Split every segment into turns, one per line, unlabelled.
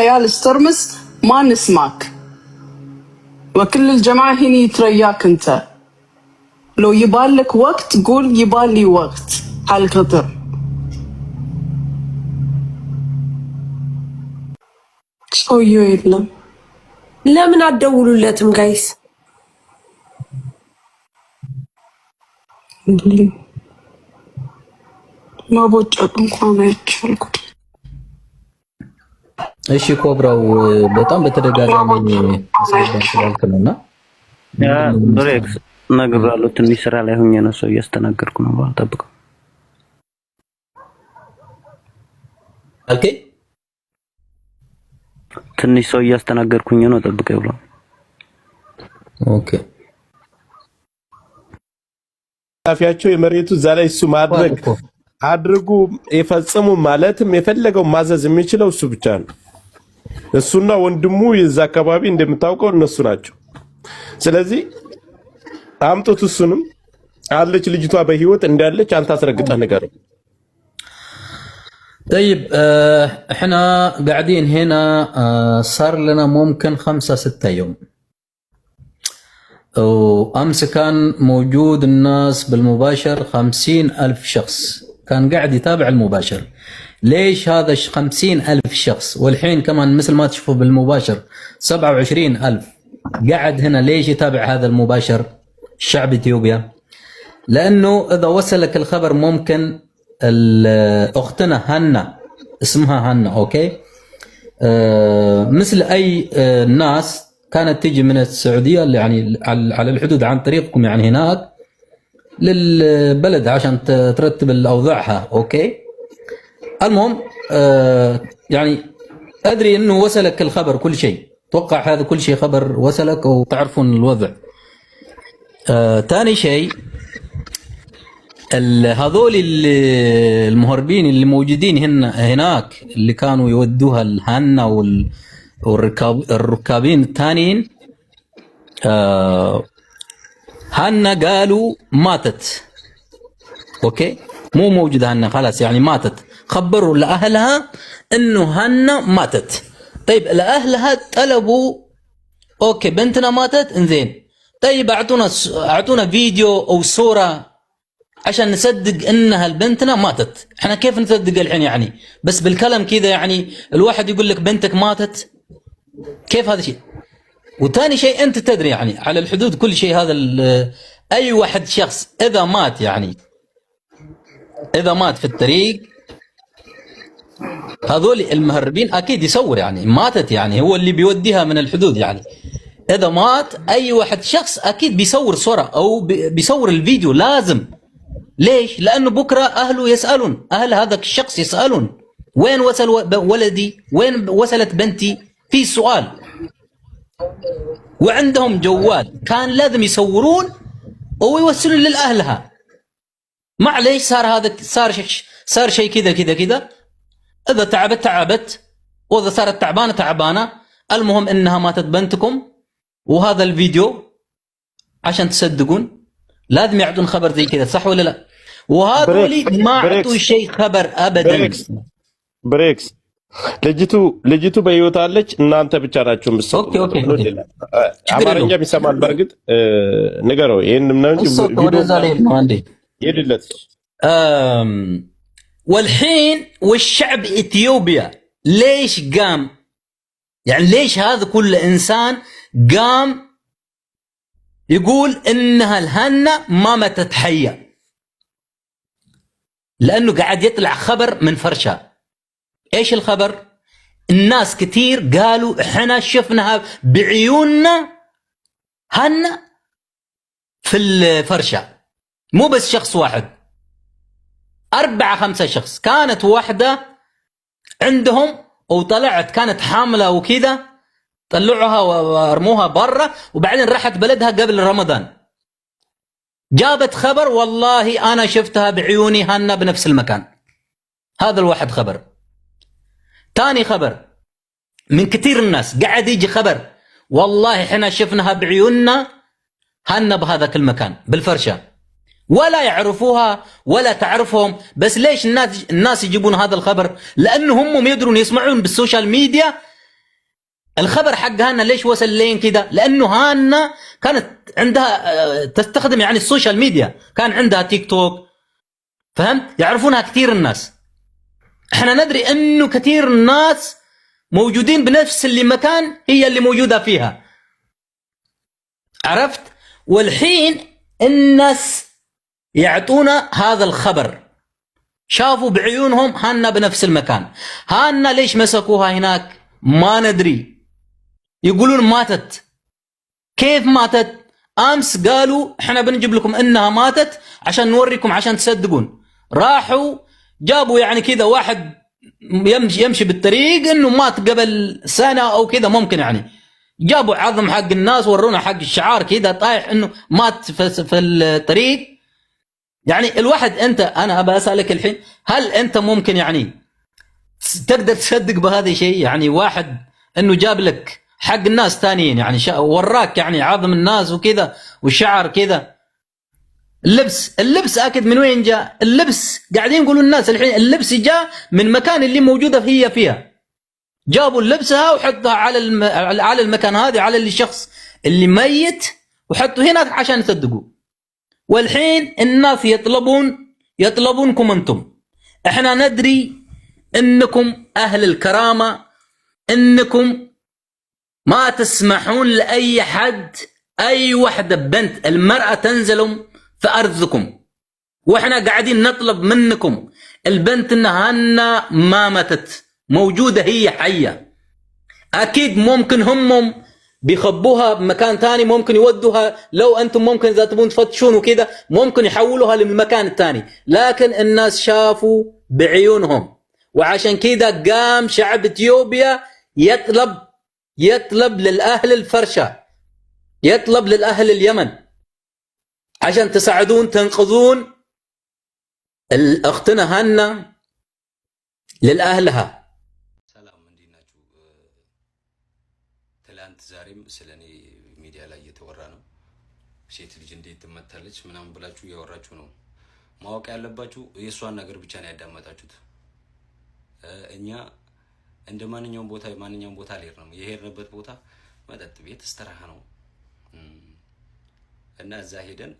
العيال استرمس ما نسمعك، وكل الجماعة هنا يترياك انت. لو يبالك وقت قول يبالي وقت هالقطر. سويو يلا
ለምን አትደውሉለትም ጋይስ?
ማቦጫቅ እንኳን አይቻልኩት።
እሺ ኮብራው በጣም በተደጋጋሚ ስላልክ ነውና
ብሬክስ ነግሬያለሁ። ትንሽ ስራ ላይ ሆኜ ነው፣ ሰው እያስተናገድኩ ነው። ባልጠብቀው
ኦኬ፣
ትንሽ ሰው እያስተናገድኩኝ ነው፣ ጠብቀኝ ብሎ
ኦኬ።
አፊያቸው የመሬቱ እዛ ላይ እሱ ማድረግ አድርጉ የፈጽሙ ማለትም የፈለገው ማዘዝ የሚችለው እሱ ብቻ ነው። እሱና ወንድሙ የዛ አካባቢ እንደምታውቀው እነሱ ናቸው። ስለዚህ አምጡት። እሱንም አለች ልጅቷ በህይወት እንዳለች አንተ አስረግጠህ ንገረው።
طيب احنا قاعدين هنا صار لنا ممكن 5-6 يوم، وامس كان موجود الناس بالمباشر 50,000 شخص كان قاعد يتابع المباشر. ليش هذا 50,000 شخص والحين كمان مثل ما تشوفوا بالمباشر 27,000 قاعد هنا؟ ليش يتابع هذا المباشر الشعب اثيوبيا؟ لانه اذا وصلك الخبر ممكن اختنا هنا، اسمها هنا اوكي، مثل اي ناس كانت تيجي من السعوديه يعني على الحدود عن طريقكم يعني هناك للبلد عشان ترتب الاوضاعها اوكي. المهم يعني ادري انه وصلك الخبر كل شيء، اتوقع هذا كل شيء خبر وصلك وتعرفون الوضع. ثاني شيء هذول المهربين اللي موجودين هناك اللي كانوا يودوها الهنا والركابين الثانيين، هنا قالوا ماتت اوكي، مو موجودة هنا خلاص يعني ماتت. خبروا لأهلها انه هنا ماتت. طيب لأهلها طلبوا اوكي بنتنا ماتت، انزين طيب اعطونا فيديو او صورة عشان نصدق انها بنتنا ماتت. احنا كيف نصدق الحين يعني؟ بس بالكلام كذا يعني الواحد يقول لك بنتك ماتت، كيف هذا شيء؟ وثاني شيء انت تدري يعني على الحدود كل شيء هذا اي واحد شخص اذا مات يعني اذا مات في الطريق هذول المهربين اكيد يصور يعني ماتت، يعني هو اللي بيوديها من الحدود يعني. اذا مات اي واحد شخص اكيد بيصور صورة او بيصور الفيديو لازم. ليش؟ لانه بكره اهله يسالون، اهل هذا الشخص يسالون وين وصل ولدي، وين وصلت بنتي، في سؤال. وعندهم جوال كان لازم يصورون ويوصلون للاهلها. معليش صار هذا صار شيء كذا كذا كذا. اذا تعبت واذا صارت تعبانه، المهم انها ماتت بنتكم. وهذا الفيديو عشان تصدقون لازم يعطون خبر زي كذا، صح ولا لا؟ وهذول ما اعطوا شيء خبر ابدا.
بريكس ልጅቱ በህይወት አለች፣ እናንተ ብቻ ናችሁ ምስሉ።
ኦኬ
አማርኛ ቢሰማል በርግጥ ንገረው። ይሄንም ነው እንጂ
ወደዛ ላይ ነው አንዴ
يدلت.
والحين والشعب اثيوبيا ليش قام؟ يعني ليش هذا كل انسان قام يقول انها الهنا ما ماتت حيه؟ لانه قاعد يطلع خبر من فرشة. ايش الخبر؟ الناس كثير قالوا احنا شفناها بعيوننا هنا في الفرشة، مو بس شخص واحد، 4-5 شخص. كانت واحدة عندهم وطلعت كانت حاملة وكذا، طلعوها وارموها برا، وبعدين راحت بلدها قبل رمضان. جابت خبر والله انا شفتها بعيوني هنا بنفس المكان. هذا الواحد خبر. ثاني خبر من كثير الناس قاعد يجي خبر والله احنا شفناها بعيوننا هنا بهذاك المكان بالفرشة، ولا يعرفوها ولا تعرفهم. بس ليش الناس يجيبون هذا الخبر؟ لانه هم يدرون يسمعون بالسوشيال ميديا الخبر حق هانا ليش وصل لين كده؟ لأنه هانا كانت عندها تستخدم يعني السوشيال ميديا، كان عندها تيك توك، فهمت؟ يعرفونها كثير الناس. احنا ندري انه كثير الناس موجودين بنفس اللي مكان هي اللي موجودة فيها، عرفت؟ والحين الناس يعطونا هذا الخبر، شافوا بعيونهم هانا بنفس المكان. هانا ليش مسكوها هناك؟ ما ندري. يقولون ماتت. كيف ماتت؟ امس قالوا احنا بنجيب لكم انها ماتت عشان نوريكم عشان تصدقون. راحوا جابوا يعني كذا واحد يمشي بالطريق انه مات قبل سنة او كذا ممكن، يعني جابوا عظم حق الناس ورونا حق الشعار كذا طايح انه مات في الطريق. يعني الواحد انا ابى اسالك الحين، هل انت ممكن يعني تقدر تصدق بهذا الشيء؟ يعني واحد انه جاب لك حق الناس ثانيين، يعني وراك يعني عظم الناس وكذا والشعر كذا. اللبس اكد من وين جاء؟ اللبس قاعدين يقولوا الناس الحين اللبس جاء من مكان اللي موجوده هي فيها، جابوا لبسها وحطها على المكان هذا، على الشخص اللي ميت، وحطوا هنا عشان يصدقوا. والحين الناس يطلبونكم انتم. احنا ندري انكم اهل الكرامه، انكم ما تسمحون لاي حد، اي وحده بنت المراه تنزلوا في ارضكم، واحنا قاعدين نطلب منكم. البنت انها ما ماتت، موجوده هي حيه. اكيد ممكن هم بيخبوها بمكان ثاني، ممكن يودوها، لو انتم ممكن اذا تبون تفتشون وكذا ممكن يحولوها للمكان الثاني، لكن الناس شافوا بعيونهم. وعشان كذا قام شعب اثيوبيا يطلب للاهل الفرشه، يطلب للاهل اليمن عشان تساعدون تنقذون اختنا هنا للاهلها.
ሰላም እንዴት ናችሁ? ትላንት ዛሬም ስለኔ ሚዲያ ላይ እየተወራ ነው። ሴት ልጅ እንዴት ትመታለች ምናምን ብላችሁ እያወራችሁ ነው። ማወቅ ያለባችሁ የሷን ነገር ብቻ ነው ያዳመጣችሁት። እኛ እንደ ማንኛውም ቦታ ልሄድ ነው የሄድንበት ቦታ መጠጥ ቤት እስተራሃ ነው እና እዛ ሄደን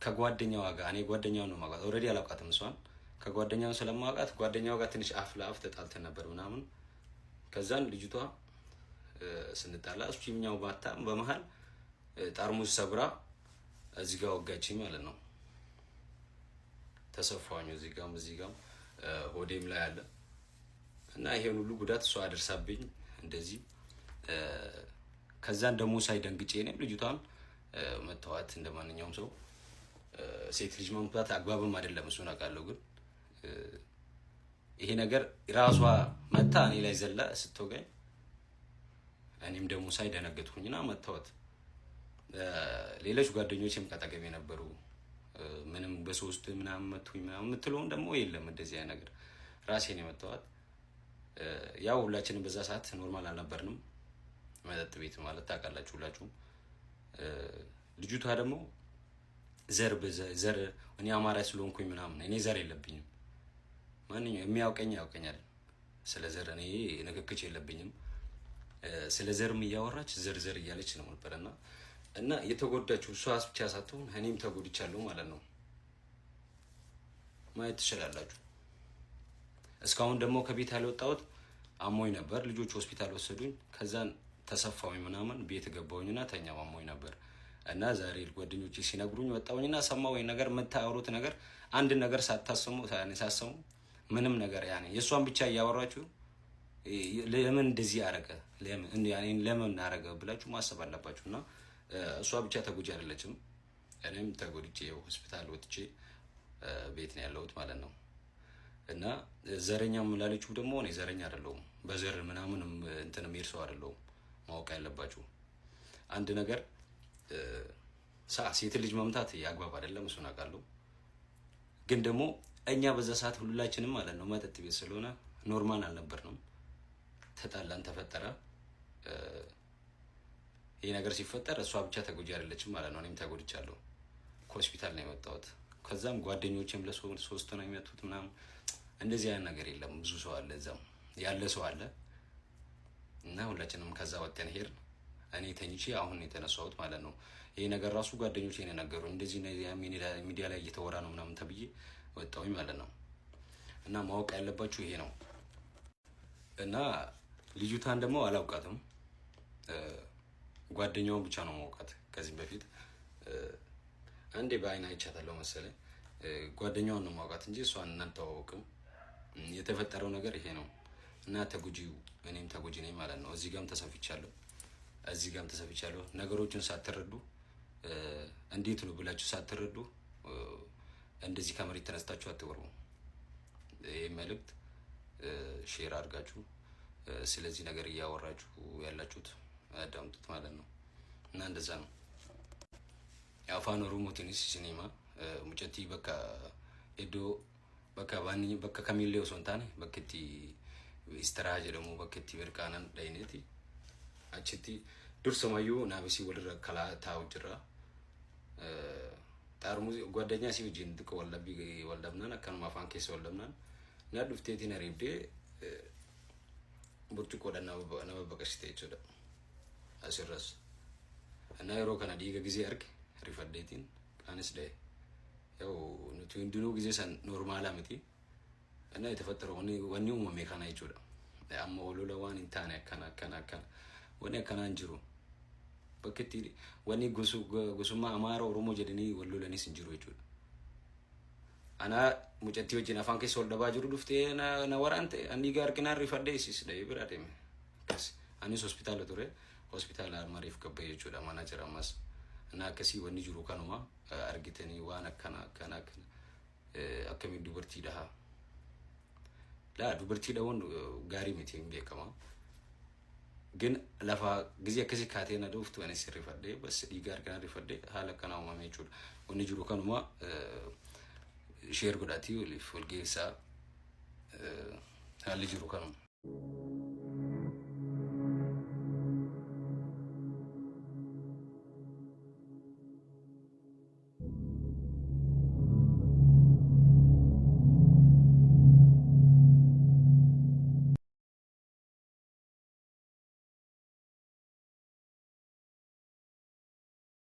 ከጓደኛዋ ጋር እኔ ጓደኛው ነው ማውቃት ኦሬዲ አላውቃትም እሷን ከጓደኛው ስለማውቃት ጓደኛው ጋር ትንሽ አፍ ለአፍ ተጣልተን ነበር ምናምን። ከዛን ልጅቷ ስንጣላ እሱኛው ባታ በመሃል ጠርሙስ ሰብራ እዚህ ጋር ወጋችኝ ማለት ነው። ተሰፋኝ እዚህ ጋር ሆዴም ላይ አለ እና ይሄን ሁሉ ጉዳት እሷ አደርሳብኝ እንደዚህ። ከዛን ደሞ ሳይደንግጬ ነው ልጅቷን መተዋት እንደማንኛውም ሰው ሴት ልጅ መምታት አግባብም አይደለም እሱን አውቃለሁ። ግን ይሄ ነገር ራሷ መታ እኔ ላይ ዘላ ስትወጋኝ እኔም ደሞ ሳይደነገጥኩኝና መተዋት። ሌሎች ጓደኞቼም ከጠገቤ ነበሩ። ምንም በሶስት ምናምን መቱኝ ምናምን የምትለውን ደግሞ የለም እንደዚህ አይነት ነገር ራሴ ነው መተዋት። ያው ሁላችንም በዛ ሰዓት ኖርማል አልነበርንም። መጠጥ ቤት ማለት ታውቃላችሁ ሁላችሁም። ልጅቷ ደግሞ ዘር እኔ አማራ ስለሆንኩኝ ምናምን እኔ ዘር የለብኝም። ማንኛውም የሚያውቀኝ ያውቀኛል። ስለ ዘር እኔ ንክክች የለብኝም። ስለ ዘርም እያወራች ዘር እያለች ነው ነበርና እና የተጎዳችው እሷ ብቻ ሳትሆን እኔም ተጎድቻለሁ ማለት ነው። ማየት ትችላላችሁ። እስካሁን ደግሞ ከቤት ያልወጣሁት አሞኝ ነበር። ልጆች ሆስፒታል ወሰዱኝ። ከዛን ተሰፋውኝ ምናምን ቤት ገባሁኝና ተኛው አሞኝ ነበር። እና ዛሬ ጓደኞቼ ሲነግሩኝ ወጣሁኝና ሰማሁ። ወይ ነገር የምታወሩት ነገር አንድ ነገር ሳታሰሙ ሳሰሙ ምንም ነገር ያኔ የሷን ብቻ ያወራችሁ ለምን እንደዚህ አረገ ለምን አረገ ብላችሁ ማሰብ አለባችሁና እሷ ብቻ ተጎጂ አይደለችም። እኔም ተጎድቼ ሆስፒታል ወጥቼ ቤት ነው ያለሁት ማለት ነው። እና ዘረኛም ላለችው ደግሞ እኔ ዘረኛ አይደለሁም። በዘር ምናምን እንትንም ይርሰው አይደለሁም። ማወቅ ያለባችሁ አንድ ነገር ሴት ልጅ መምታት ያግባብ አይደለም እሱን አውቃለሁ። ግን ደግሞ እኛ በዛ ሰዓት ሁላችንም ማለት ነው መጠጥ ቤት ስለሆነ ኖርማል አልነበርንም። ተጣላን ተፈጠረ። ይሄ ነገር ሲፈጠር እሷ ብቻ ተጎጂ አይደለችም ማለት ነው። እኔም ተጎድቻለሁ። ከሆስፒታል ነው የመጣሁት። ከዛም ጓደኞቼም ለሶስት ነው የሚመጡት ምናምን እንደዚህ አይነት ነገር የለም። ብዙ ሰው አለ እዛም ያለ ሰው አለ። እና ሁላችንም ከዛ ወጥተን ሄድን። እኔ ተኝቼ አሁን የተነሳሁት ማለት ነው። ይሄ ነገር ራሱ ጓደኞቼ ነው ነገሩ። እንደዚህ ሚዲያ ላይ እየተወራ ነው ምናምን ተብዬ ወጣሁኝ ማለት ነው። እና ማወቅ ያለባችሁ ይሄ ነው። እና ልጅቷን ደግሞ አላውቃትም፣ ጓደኛውን ብቻ ነው ማውቃት። ከዚህ በፊት አንዴ በአይን አይቻታለሁ መሰለኝ። ጓደኛውን ነው ማውቃት እንጂ እሷን አንተዋወቅም። የተፈጠረው ነገር ይሄ ነው። እና ተጉጂው እኔም ተጉጂ ነኝ ማለት ነው። እዚህ ጋርም ተሰፍቻለሁ። ነገሮችን ሳትረዱ እንዴት ነው ብላችሁ ሳትረዱ እንደዚህ ከመሬት ተነስታችሁ አትወሩ። ይሄ መልእክት ሼር አድርጋችሁ ስለዚህ ነገር እያወራችሁ ያላችሁት አዳምጡት ማለት ነው። እና እንደዛ ነው። አፋን ኦሮሞቲንስ ሲኒማ ሙጨቲ በቃ ኤዶ በቃ ባኒ በቃ ከሚሌው ሶንታኔ በከቲ ኢስተራጀ ደግሞ በከቲ በርቃናን ዳይኔቲ አቺቲ ዱርሰማዩ ናበሲ ወልረ ከላታ ወጅራ ጣርሙዚ ጓደኛ ሲውጂን ድቆ ወለቢ ወልደምናን አከን ማፋን ኬስ ወልደምናን ናዱፍቴቲ ነሪብዴ burcuqqo nama baqashite jechuudha asirras እና yeroo kana dhiiga ጊዜ arge rifaddeetiin anis dhaye ያው nuti hundinuu ጊዜ san normaalaa miti እና የተፈጠረው wanni uumame kana jechuudha amma olola waan hin taane akkana wanni akkana hin jiru bakkeetti wanni gosummaa Amaara Oromoo jedhanii wallolanis hin jiru jechuudha. Ana mucatti wajjin afaan keessa ol dhabaa jiru dhuftee na waraante ani gaarqinaan rifadhee isisdhee bira deeme. Akkas anis hospitaala ture, hospitaala Maariif gabbee jechuudha mana jira ammas. Ana akkasii wanni jiru kanuma argitanii waan akkana akkamiin dubartii dhaha. Laa dubartii dhahuun gaarii miti hin beekama. ግን ለፋ ጊዜ akkasii kaatee na dhuftu anis rifadhee bas dhiiga arginaan rifadhee haala akkanaa uumame jechuudha. Wanni jiru kanuma share godhaatii waliif walgeessaa haalli jiru kanuma.